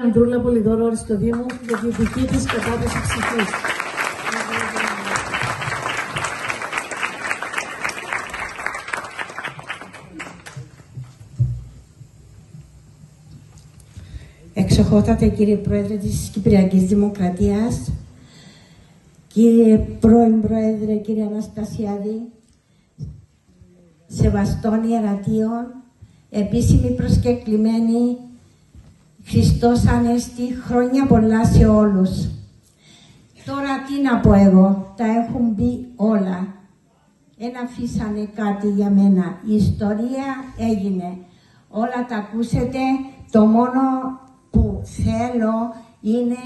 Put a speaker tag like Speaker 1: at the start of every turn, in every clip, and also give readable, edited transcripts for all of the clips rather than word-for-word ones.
Speaker 1: Ανδρούλα Πολυδωρό Αριστοδήμου για τη δική της κατάθεση ψυχής.
Speaker 2: Εξοχότατε κύριε Πρόεδρε της Κυπριακής Δημοκρατίας, κύριε πρώην Πρόεδρε κύριε Αναστασιάδη, σεβαστών ιερατείων, επίσημοι προσκεκλημένοι, Χριστός Ανέστη, χρόνια πολλά σε όλους. Τώρα τι να πω εγώ, τα έχουν πει όλα. Εν αφήσανε κάτι για μένα. Η ιστορία έγινε. Όλα τα ακούσετε. Το μόνο που θέλω είναι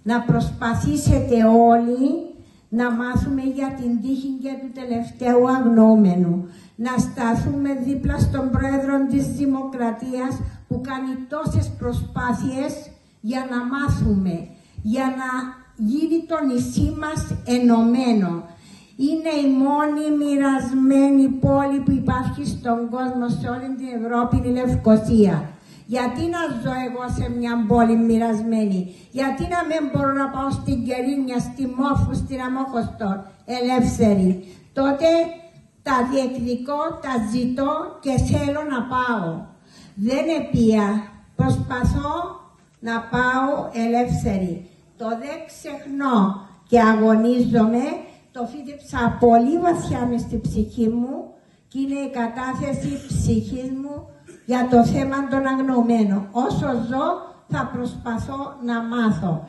Speaker 2: να προσπαθήσετε όλοι να μάθουμε για την τύχη και του τελευταίου αγνοούμενου. Να σταθούμε δίπλα στον Πρόεδρο της Δημοκρατίας που κάνει τόσες προσπάθειες για να μάθουμε, για να γίνει το νησί μας ενωμένο. Είναι η μόνη μοιρασμένη πόλη που υπάρχει στον κόσμο, σε όλη την Ευρώπη, η Λευκωσία. Γιατί να ζω εγώ σε μια πόλη μοιρασμένη, γιατί να μην μπορώ να πάω στην Κερίνια, στη Μόφου, στην Αμόχωστο, ελεύθερη. Τότε τα διεκδικώ, τα ζητώ και θέλω να πάω. Δεν επία, προσπαθώ να πάω ελεύθερη. Το δεν ξεχνώ και αγωνίζομαι, το φύτεψα πολύ βαθιά μες στη ψυχή μου και είναι η κατάθεση ψυχής μου για το θέμα των αγνοωμένων. Όσο ζω θα προσπαθώ να μάθω.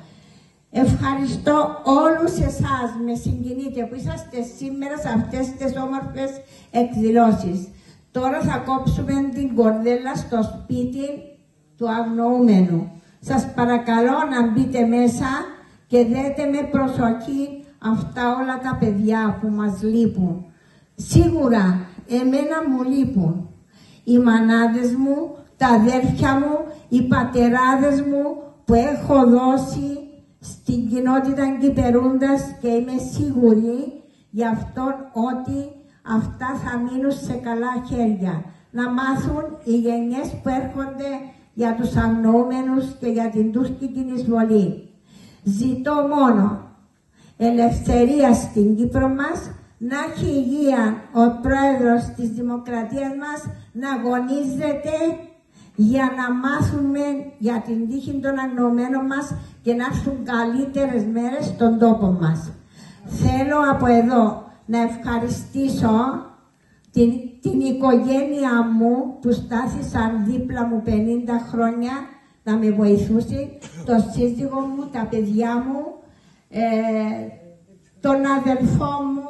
Speaker 2: Ευχαριστώ όλους εσάς, με συγκινείτε που είσαστε σήμερα σε αυτές τις όμορφες εκδηλώσεις. Τώρα θα κόψουμε την κορδέλα στο σπίτι του αγνοούμενου. Σας παρακαλώ να μπείτε μέσα και δέτε με προσοχή αυτά όλα τα παιδιά που μας λείπουν. Σίγουρα εμένα μου λείπουν. Οι μανάδες μου, τα αδέρφια μου, οι πατεράδες μου που έχω δώσει στην κοινότητα Κυπερούντας και είμαι σίγουρη γι' αυτό ότι αυτά θα μείνουν σε καλά χέρια. Να μάθουν οι γενιές που έρχονται για τους αγνοούμενους και για την τουρκική εισβολή. Ζητώ μόνο ελευθερία στην Κύπρο μας, να έχει υγεία ο Πρόεδρος της Δημοκρατίας μας, να αγωνίζεται για να μάθουμε για την τύχη των αγνοωμένων μας και να έρθουν καλύτερες μέρες στον τόπο μας. Θέλω από εδώ να ευχαριστήσω την οικογένεια μου που στάθησαν δίπλα μου 50 χρόνια να με βοηθούσε, τον σύζυγό μου, τα παιδιά μου, τον αδελφό μου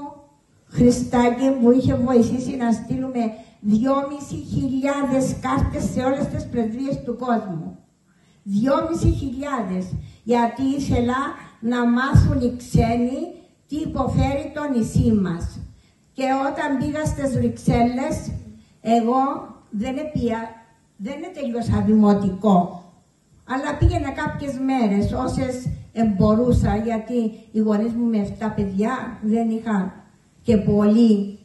Speaker 2: Χριστάκη που είχε βοηθήσει να στείλουμε 2.500 κάρτες σε όλες τις πρεσβείες του κόσμου. 2.500, γιατί ήθελα να μάθουν οι ξένοι τι υποφέρει το νησί μας. Και όταν πήγα στις Βρυξέλλες, εγώ δεν τελειώσα δημοτικό, αλλά πήγαινα κάποιες μέρες, όσες μπορούσα, γιατί οι γονείς μου με 7 παιδιά δεν είχαν και πολλοί,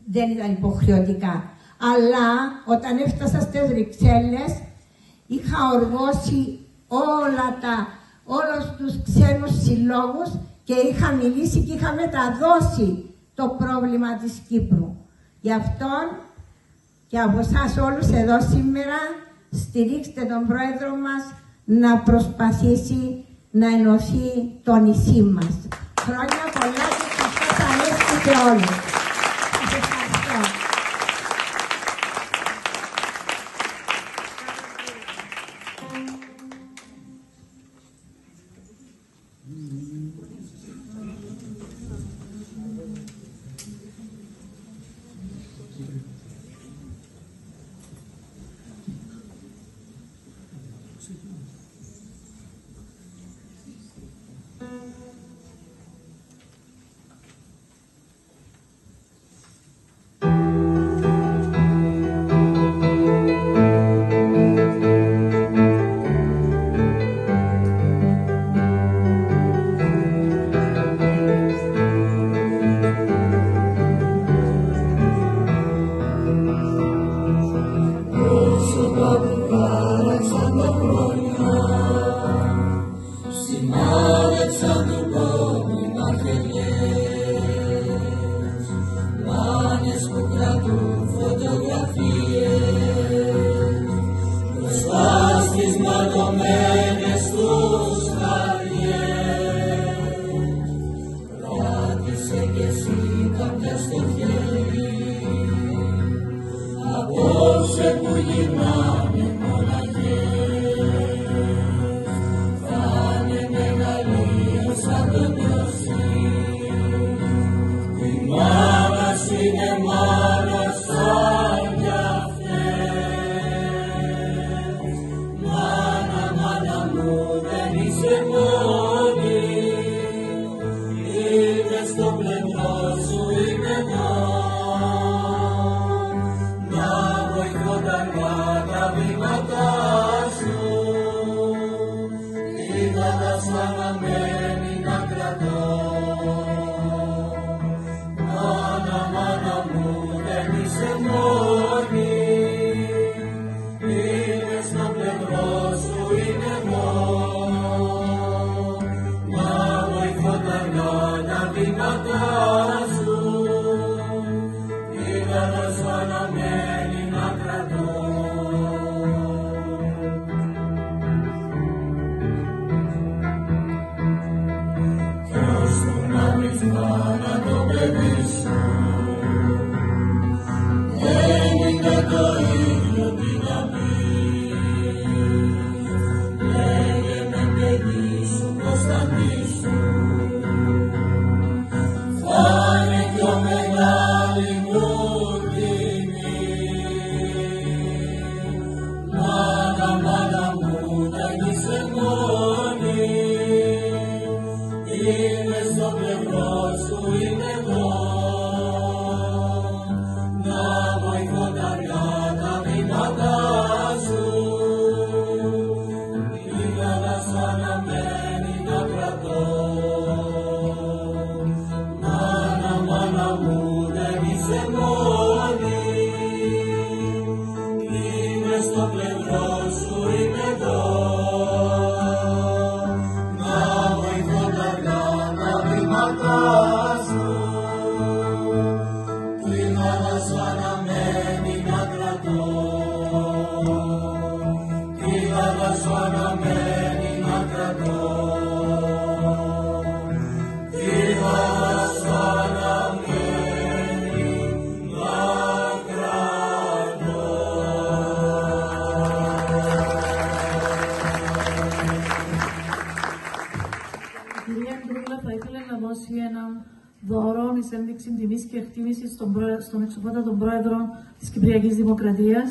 Speaker 2: δεν ήταν υποχρεωτικά. Αλλά όταν έφτασα στις Βρυξέλλες, είχα οργώσει όλους τους ξένους συλλόγους και είχα μιλήσει και είχα μεταδώσει το πρόβλημα της Κύπρου. Γι' αυτό και από εσάς όλους εδώ σήμερα στηρίξτε τον Πρόεδρο μας να προσπαθήσει να ενωθεί το νησί μας. Χρόνια πολλά και Χριστός Ανέστη σε όλους. Σας ευχαριστώ.
Speaker 3: γραμμένες στους καρδιές. Κράτησε κι εσύ κάποια στο χέρι, απόψε που γυρνάμε μοναχές. Κάνε μεγαλείο σαν το νιώσει, η μάνα είναι μάνα σαν κι αυτές. Μάνα, μάνα μου δεν είσαι μόνη, είμαι στο πλευρό σου, είμαι εδώ. Να βοηθώ τα βήματα σου, είδα σου αναμένει να κρατώ. Μάνα, μάνα μου δεν είσαι μόνη, είμαι στο πλευρό σου, είμαι εγώ. Να βοηθώ τα βήματα σου, είδα σου αναμένει να κρατώ. Κι ώσπου να βρεις μάνα το παιδί σου, δεν είναι το ίδιο τι να πεις. Λέγε με παιδί σου Κωνσταντή σου, θα είναι πιο μεγάλη μου τιμή. Μάνα, μάνα μου δεν είσαι μόνη, είμαι στο πλευρό σου, είμαι εγώ. Να βοηθώ τα βήματα σου, είδα να σ' αναμένει να κρατώ. Μάνα, μάνα μου δεν είσαι μόνη, είμαι στο πλευρό σου, είμαι εδώ. Να βοηθώ τα βήματα σου, είδα να σ' αναμένει να κρατώ. Είδα να σ' αναμένει να κρατώ. Είδα να σ' αναμένει να κρατώ.
Speaker 1: Η κυρία Γκρούλα θα ήθελε να δώσει ένα δώρο εις ένδειξη τιμής και εκτίμησης στον εξοχότατο πρόεδρο της Κυπριακής Δημοκρατίας.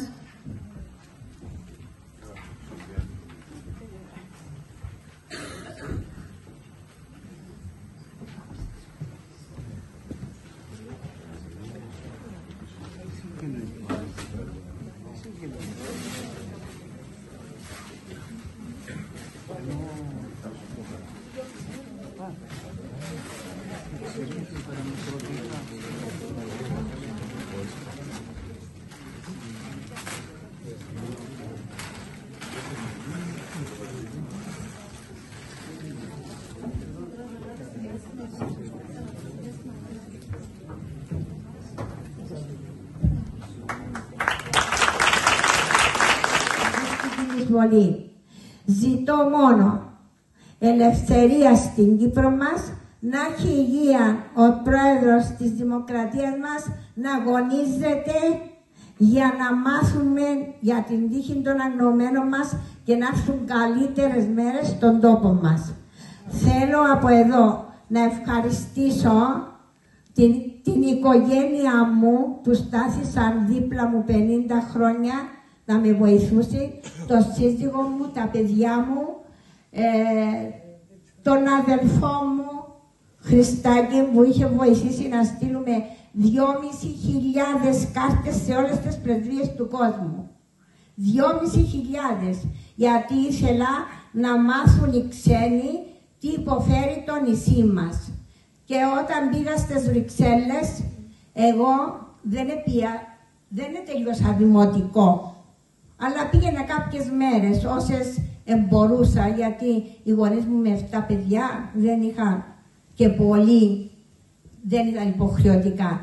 Speaker 2: Ζητώ μόνο ελευθερία στην Κύπρο μας, να έχει υγεία ο πρόεδρος της Δημοκρατίας μας, να αγωνίζεται για να μάθουμε για την τύχη των αγνοωμένων μας και να έρθουν καλύτερες μέρες στον τόπο μας. Θέλω από εδώ να ευχαριστήσω την οικογένεια μου που στάθησαν δίπλα μου 50 χρόνια να με βοηθούσε, τον σύζυγό μου, τα παιδιά μου, τον αδελφό μου Χριστάκη που είχε βοηθήσει να στείλουμε 2.500 κάρτες σε όλες τις πρεσβείες του κόσμου. 2.500, γιατί ήθελα να μάθουν οι ξένοι τι υποφέρει το νησί μας. Και όταν πήγα στις Βρυξέλλες, εγώ δεν τελείωσα δημοτικό, αλλά πήγαινα κάποιες μέρες όσες μπορούσα, γιατί οι γονείς μου με 7 παιδιά δεν είχαν και πολλοί, δεν ήταν υποχρεωτικά.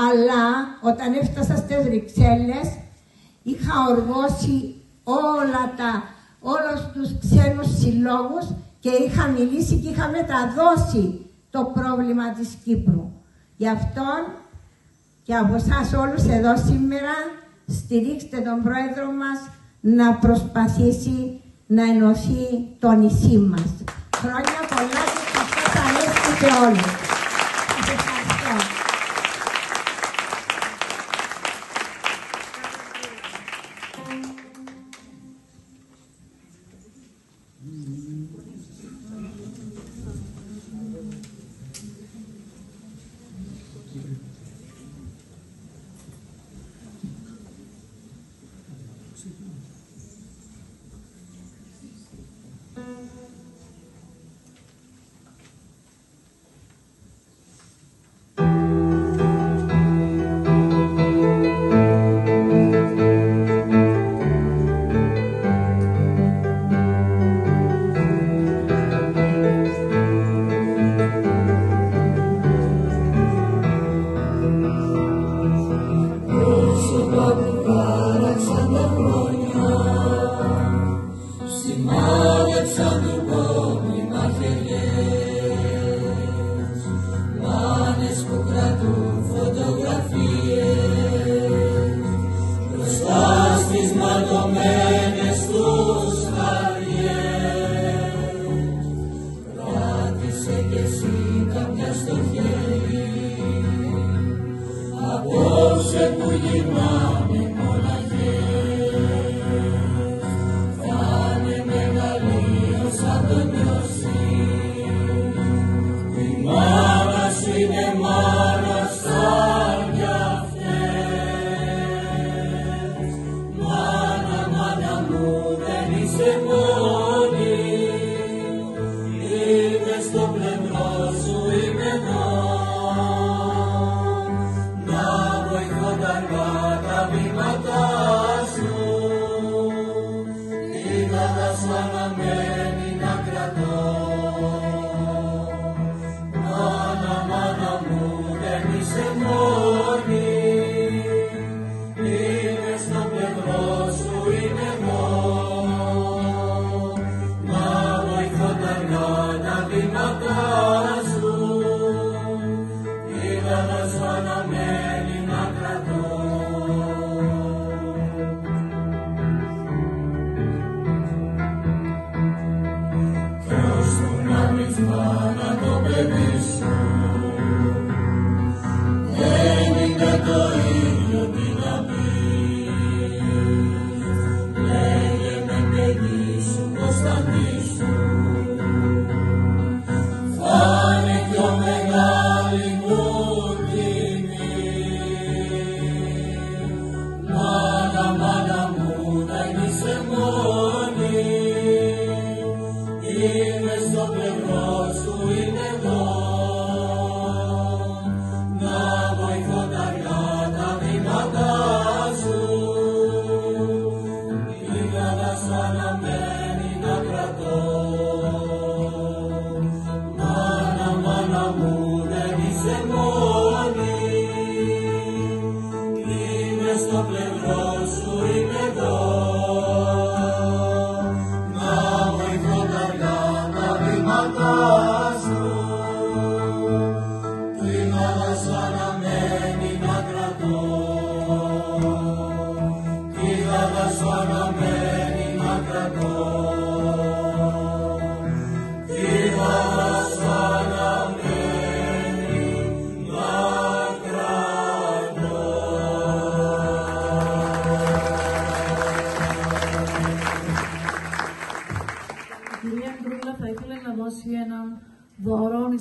Speaker 2: Αλλά όταν έφτασα στις Βρυξέλλες, είχα οργώσει όλα τα όλους τους ξένους συλλόγους και είχα μιλήσει και είχα μεταδώσει το πρόβλημα της Κύπρου. Γι' αυτό και από εσάς όλους εδώ σήμερα στηρίξτε τον πρόεδρο μας να προσπαθήσει να ενωθεί το νησί μας. Χρόνια πολλά και Χριστός Ανέστη σε όλους. Σας ευχαριστώ.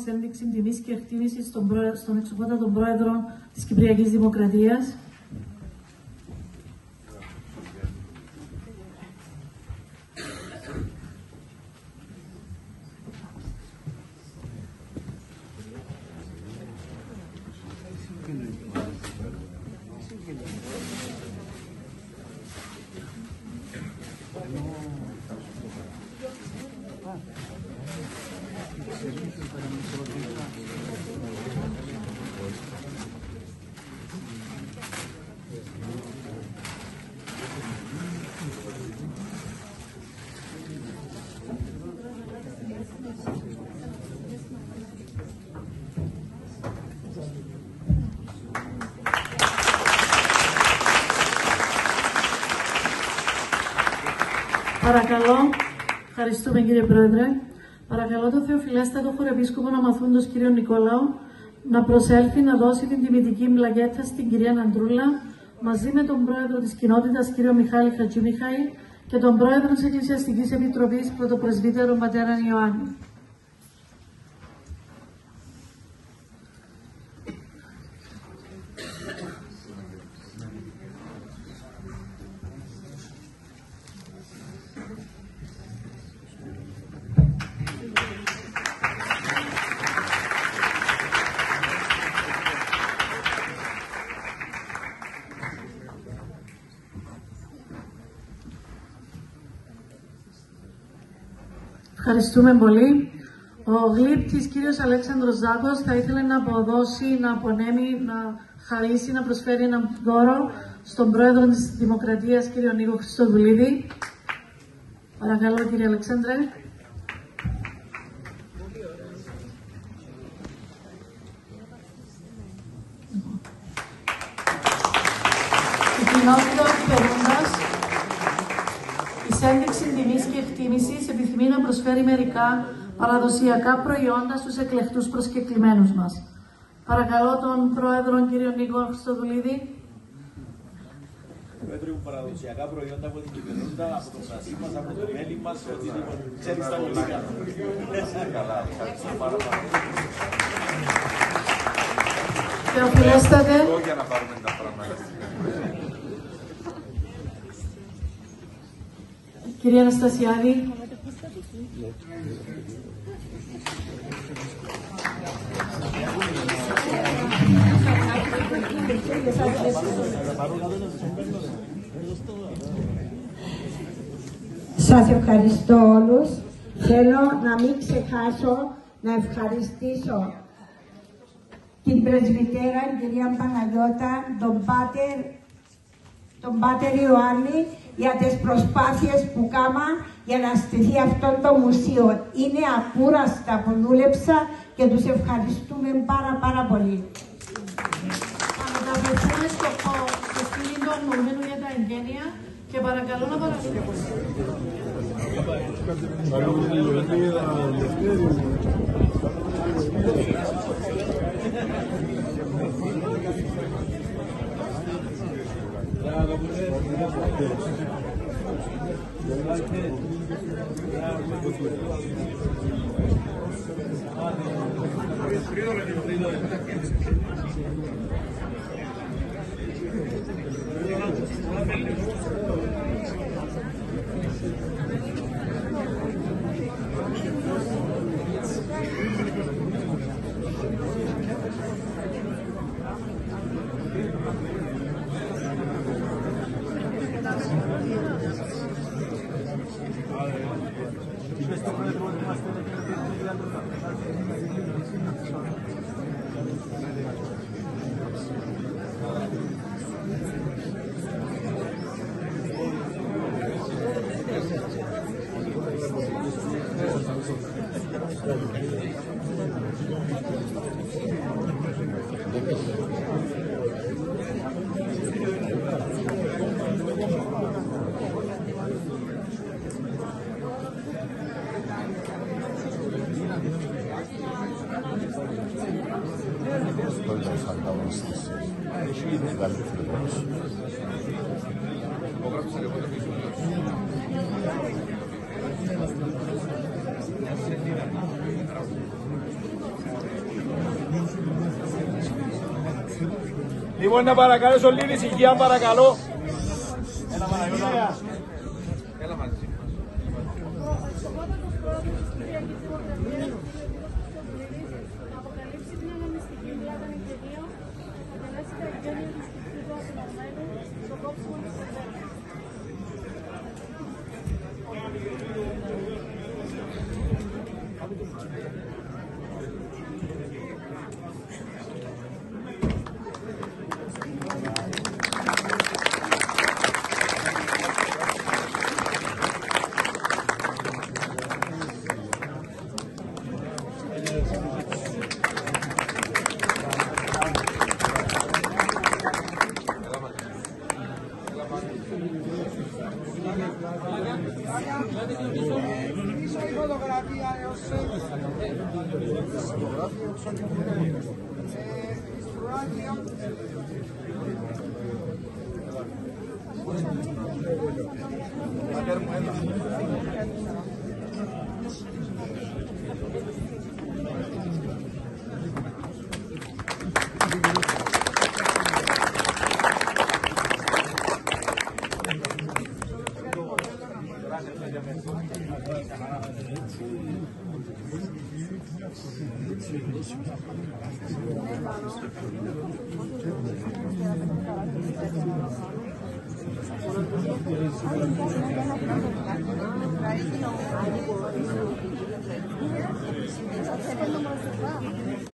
Speaker 1: Ένδειξη τιμής και εκτίμησης στον εξοχότατο πρόεδρο της Κυπριακής Δημοκρατίας. Παρακαλώ, ευχαριστούμε κύριε Πρόεδρε. Παρακαλώ τον Θεοφιλέστατο Χωρεπίσκοπο Αμαθούντος κύριο Νικόλαο να προσέλθει να δώσει την τιμητική μπλακέτα στην κυρία Αντρούλα μαζί με τον Πρόεδρο της Κοινότητας κύριο Μιχάλη Χατζημιχαήλ και τον Πρόεδρο της Εκκλησιαστικής Επιτροπής Πρωτοπρεσβύτερο πατέρα Ιωάννη. Ευχαριστούμε πολύ. Ο γλύπτης κύριος Αλέξανδρος Ζάκος θα ήθελε να αποδώσει, να απονέμει, να χαρίσει, να προσφέρει ένα δώρο στον Πρόεδρο της Δημοκρατίας κύριο Νίκο Χριστοδουλίδη. Παρακαλώ κύριε Αλεξάνδρε. Η κοινότητα Περούντας εις ένδειξη τιμής και εκτίμησης επιθυμεί να προσφέρει μερικά παραδοσιακά προϊόντα στους εκλεκτούς προσκεκλημένους μας. Παρακαλώ τον Πρόεδρο κύριο Νίκο Χριστοδουλίδη.
Speaker 4: Πρόεδρε, παραδοσιακά προϊόντα από την Κυπερούντα, από το κρασί μας, από το μέλι μας, οτιδήποτε. Ξέρεις τα λογικά. Καλά, ευχαριστώ πάρα πολύ.
Speaker 1: Θεοφιλέστατε.
Speaker 4: Για να πάρουμε τα πράγματα.
Speaker 1: Κυρία Αναστασιάδη.
Speaker 2: Σας ευχαριστώ όλους. Θέλω να μην ξεχάσω να ευχαριστήσω την πρεσβυτέρα, την κυρία Παναγιώτα, τον Πάτερ Ιωάννη για τις προσπάθειες που κάμα για να στηθεί αυτό το μουσείο. Είναι ακούραστα που δούλεψα και τους ευχαριστούμε πάρα πολύ.
Speaker 1: Θα μεταφερθούμε στο φίλι του Αρμονμένου για τα εγγένεια και παρακαλώ να παρακολουθήσουμε.
Speaker 4: Λοιπόν, να παρακαλέσω λίγη ησυχία, παρακαλώ. Έλα, Παναγιώτα. Έλα μαζί.
Speaker 5: Αποκαλύψει την αναμνηστική πλάτα νυχτερίου, αποτελέσει τα εγγένεια του σπιτιού του Αθηνωμένου στο κόψιμο της Ευρώπης.
Speaker 4: Gracias.
Speaker 6: Σλοβακία έως